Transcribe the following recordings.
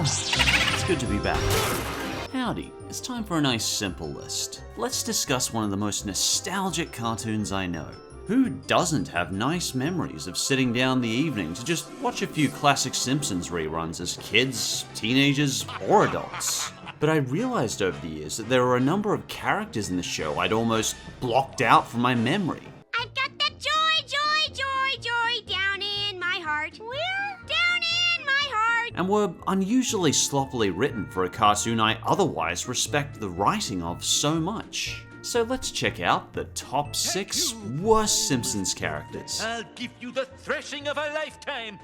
It's good to be back. Howdy, it's time for a nice simple list. Let's discuss one of the most nostalgic cartoons I know. Who doesn't have nice memories of sitting down the evening to just watch a few classic Simpsons reruns as kids, teenagers, or adults? But I realized over the years that there were a number of characters in the show I'd almost blocked out from my memory. I've got that joy down in my heart. Where? Down in my heart. And were unusually sloppily written for a cartoon I otherwise respect the writing of so much. So let's check out the top 6 worst Simpsons characters. I'll give you the thrashing of a lifetime.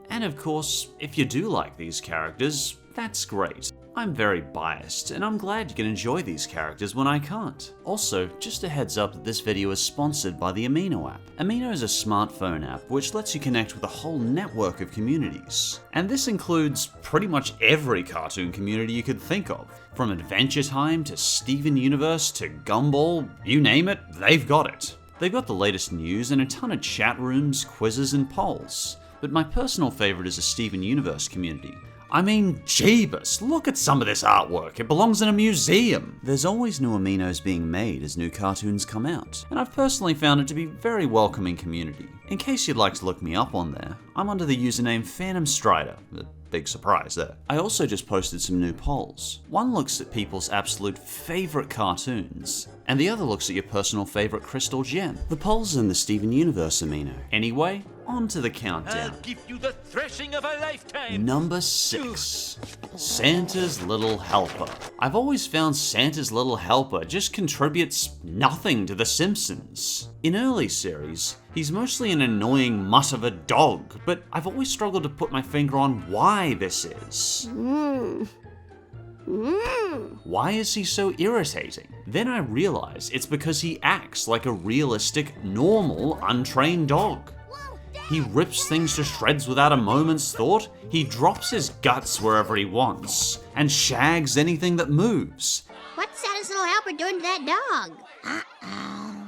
And of course, if you do like these characters, that's great. I'm very biased, and I'm glad you can enjoy these characters when I can't. Also, just a heads up that this video is sponsored by the Amino app. Amino is a smartphone app which lets you connect with a whole network of communities. And this includes pretty much every cartoon community you could think of. From Adventure Time to Steven Universe to Gumball, you name it, they've got it. They've got the latest news and a ton of chat rooms, quizzes, and polls. But my personal favorite is the Steven Universe community. I mean, jeebus, look at some of this artwork. It belongs in a museum. There's always new aminos being made as new cartoons come out, and I've personally found it to be a very welcoming community. In case you'd like to look me up on there, I'm under the username PhantomStrider. Big surprise there. I also just posted some new polls. One looks at people's absolute favorite cartoons, and the other looks at your personal favorite crystal gem. The polls in the Steven Universe Amino. Anyway, on to the countdown. I'll give you the thrashing of a lifetime. Number 6. Santa's Little Helper. I've always found Santa's Little Helper just contributes nothing to The Simpsons. In early series, he's mostly an annoying mutt of a dog, but I've always struggled to put my finger on why this is. Why is he so irritating? Then I realize it's because he acts like a realistic, normal, untrained dog. He rips things to shreds without a moment's thought, he drops his guts wherever he wants, and shags anything that moves. What's Santa's little helper doing to that dog?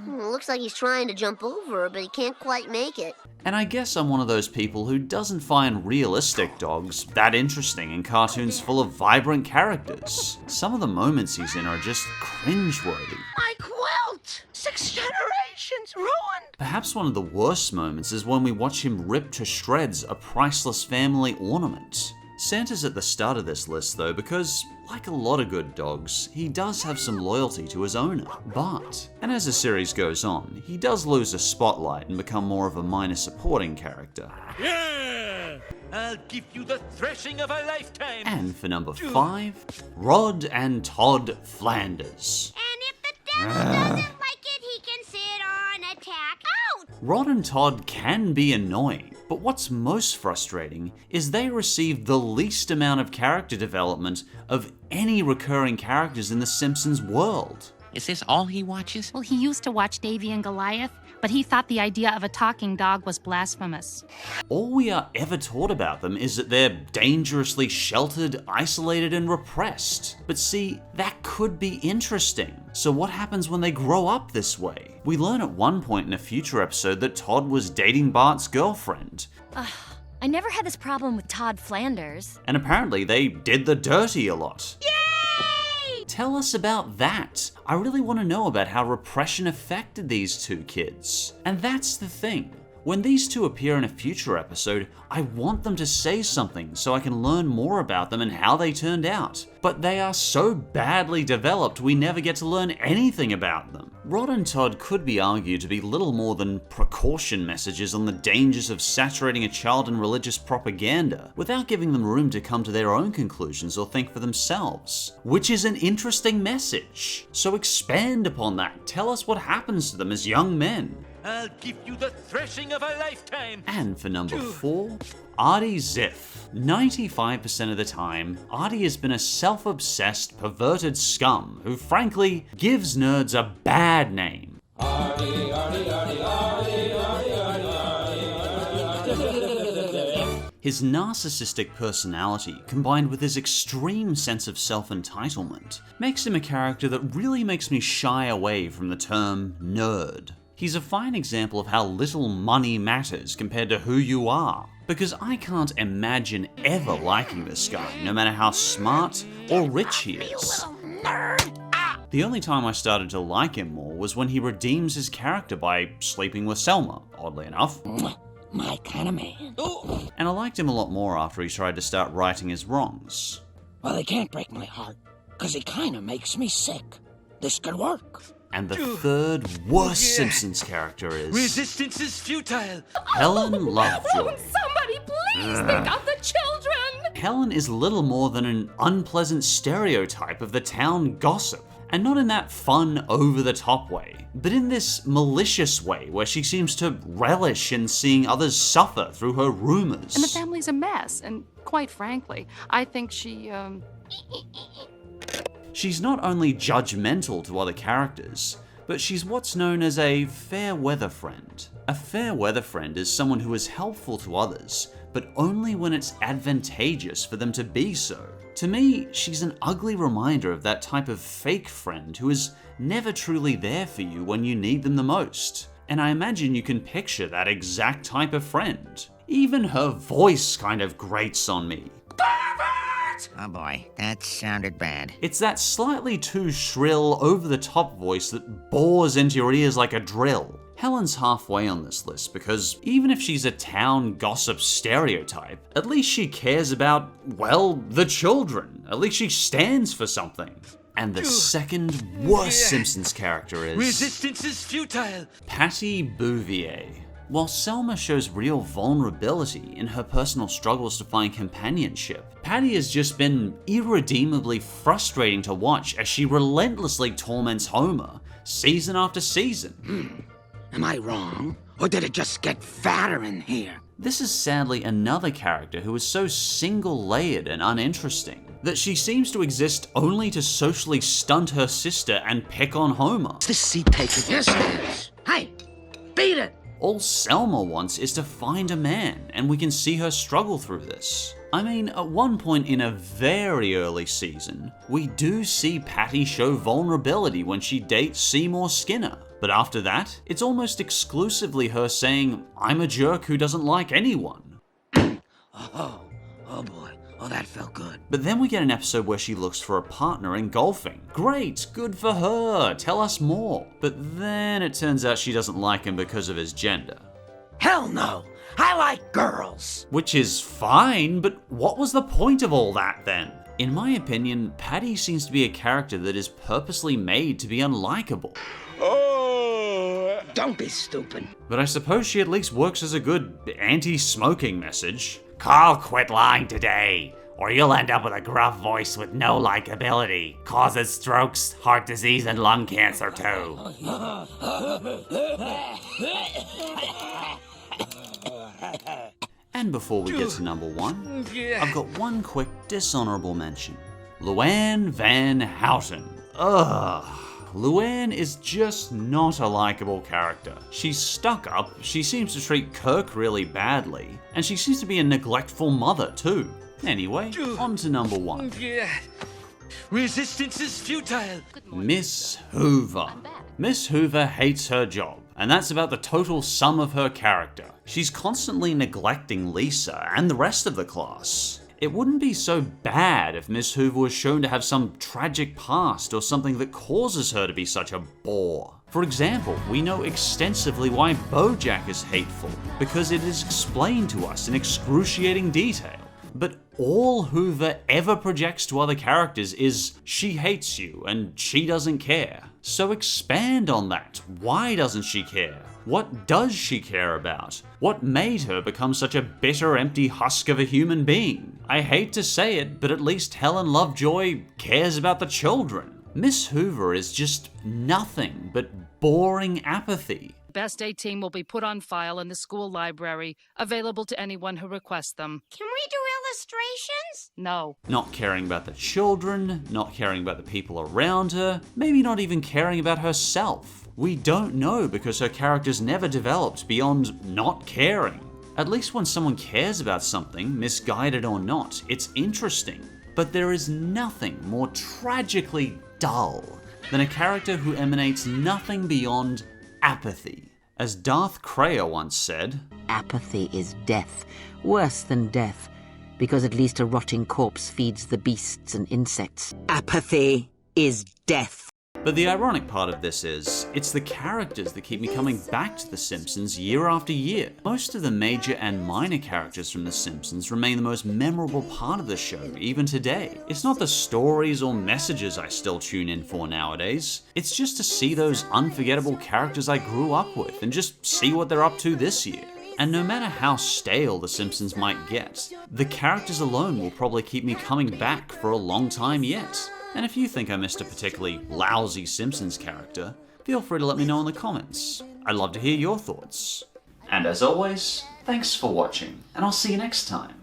Looks like he's trying to jump over, but he can't quite make it. And I guess I'm one of those people who doesn't find realistic dogs that interesting in cartoons full of vibrant characters. Some of the moments he's in are just cringeworthy. My quilt! 6 generations ruined! Perhaps one of the worst moments is when we watch him rip to shreds a priceless family ornament. Santa's at the start of this list though because, like a lot of good dogs, he does have some loyalty to his owner. But, and as the series goes on, he does lose a spotlight and become more of a minor supporting character. Yeah! I'll give you the thrashing of a lifetime. And for number 5, Rod and Todd Flanders. And if the devil doesn't like it, he can sit on a tack out. Rod and Todd can be annoying, but what's most frustrating is they receive the least amount of character development of any recurring characters in the Simpsons world. Is this all he watches? Well, he used to watch Davy and Goliath, but he thought the idea of a talking dog was blasphemous. All we are ever taught about them is that they're dangerously sheltered, isolated, and repressed. But see, that could be interesting. So what happens when they grow up this way? We learn at one point in a future episode that Todd was dating Bart's girlfriend. I never had this problem with Todd Flanders. And apparently they did the dirty a lot. Yay! Tell us about that. I really want to know about how repression affected these two kids. And that's the thing. When these two appear in a future episode, I want them to say something so I can learn more about them and how they turned out. But they are so badly developed, we never get to learn anything about them. Rod and Todd could be argued to be little more than precaution messages on the dangers of saturating a child in religious propaganda, without giving them room to come to their own conclusions or think for themselves. Which is an interesting message. So expand upon that. Tell us what happens to them as young men. I'll give you the thrashing of a lifetime. And for number 4, Artie Ziff. 95% of the time, Artie has been a self-obsessed, perverted scum who frankly gives nerds a bad name. Artie, Artie, Artie, Artie, Artie, Artie, Artie. His narcissistic personality, combined with his extreme sense of self-entitlement, makes him a character that really makes me shy away from the term nerd. He's a fine example of how little money matters compared to who you are. because I can't imagine ever liking this guy, no matter how smart or rich he is. The only time I started to like him more was when he redeems his character by sleeping with Selma, oddly enough. My kind of man. And I liked him a lot more after he tried to start righting his wrongs. Well, they can't break my heart, because he kind of makes me sick. This could work. And the third worst Simpsons character is... Resistance is futile. Helen Lovejoy. Somebody please think of the children! Helen is little more than an unpleasant stereotype of the town gossip. And not in that fun, over-the-top way, but in this malicious way where she seems to relish in seeing others suffer through her rumors. And the family's a mess, and quite frankly, I think she, She's not only judgmental to other characters, but she's what's known as a fair weather friend. A fair weather friend is someone who is helpful to others, but only when it's advantageous for them to be so. To me, she's an ugly reminder of that type of fake friend who is never truly there for you when you need them the most. And I imagine you can picture that exact type of friend. Even her voice kind of grates on me. Oh boy, that sounded bad. It's that slightly too shrill, over-the-top voice that bores into your ears like a drill. Helen's halfway on this list because even if she's a town gossip stereotype, at least she cares about, well, the children. At least she stands for something. And the second worst Simpsons character is... Resistance is futile. Patti Bouvier. While Selma shows real vulnerability in her personal struggles to find companionship, Patti has just been irredeemably frustrating to watch as she relentlessly torments Homer, season after season. Am I wrong? Or did it just get fatter in here? This is sadly another character who is so single-layered and uninteresting that she seems to exist only to socially stunt her sister and pick on Homer. Is this seat taken? Yes, it is. Hey, beat it! All Selma wants is to find a man, and we can see her struggle through this. I mean, at one point in a very early season, we do see Patti show vulnerability when she dates Seymour Skinner. But after that, it's almost exclusively her saying, "I'm a jerk who doesn't like anyone." Oh boy. Oh, that felt good. But then we get an episode where she looks for a partner in golfing. Great, good for her, tell us more. But then it turns out she doesn't like him because of his gender. Hell no! I like girls! Which is fine, but what was the point of all that then? In my opinion, Patti seems to be a character that is purposely made to be unlikable. Don't be stupid. But I suppose she at least works as a good anti-smoking message. Carl, quit lying today, or you'll end up with a gruff voice with no likability. Causes strokes, heart disease, and lung cancer too. And before we get to number one, I've got one quick dishonorable mention. Luann Van Houten. Ugh. Luann is just not a likable character. She's stuck up, she seems to treat Kirk really badly, and she seems to be a neglectful mother too. Anyway, on to number one. Resistance is futile. Miss Hoover. Miss Hoover hates her job, and that's about the total sum of her character. She's constantly neglecting Lisa and the rest of the class. It wouldn't be so bad if Miss Hoover was shown to have some tragic past or something that causes her to be such a bore. For example, we know extensively why BoJack is hateful, because it is explained to us in excruciating detail. But all Hoover ever projects to other characters is, she hates you and she doesn't care. So expand on that. Why doesn't she care? What does she care about? What made her become such a bitter, empty husk of a human being? I hate to say it, but at least Helen Lovejoy cares about the children. Miss Hoover is just nothing but boring apathy. Best 18 will be put on file in the school library, available to anyone who requests them. Can we do illustrations? No. Not caring about the children, not caring about the people around her, maybe not even caring about herself. We don't know because her character's never developed beyond not caring. At least when someone cares about something, misguided or not, it's interesting. But there is nothing more tragically dull than a character who emanates nothing beyond apathy. As Darth Kraya once said, apathy is death, worse than death, because at least a rotting corpse feeds the beasts and insects. Apathy is death. But the ironic part of this is, it's the characters that keep me coming back to The Simpsons year after year. Most of the major and minor characters from The Simpsons remain the most memorable part of the show, even today. It's not the stories or messages I still tune in for nowadays. It's just to see those unforgettable characters I grew up with and just see what they're up to this year. And no matter how stale The Simpsons might get, the characters alone will probably keep me coming back for a long time yet. And if you think I missed a particularly lousy Simpsons character, feel free to let me know in the comments. I'd love to hear your thoughts. And as always, thanks for watching, and I'll see you next time.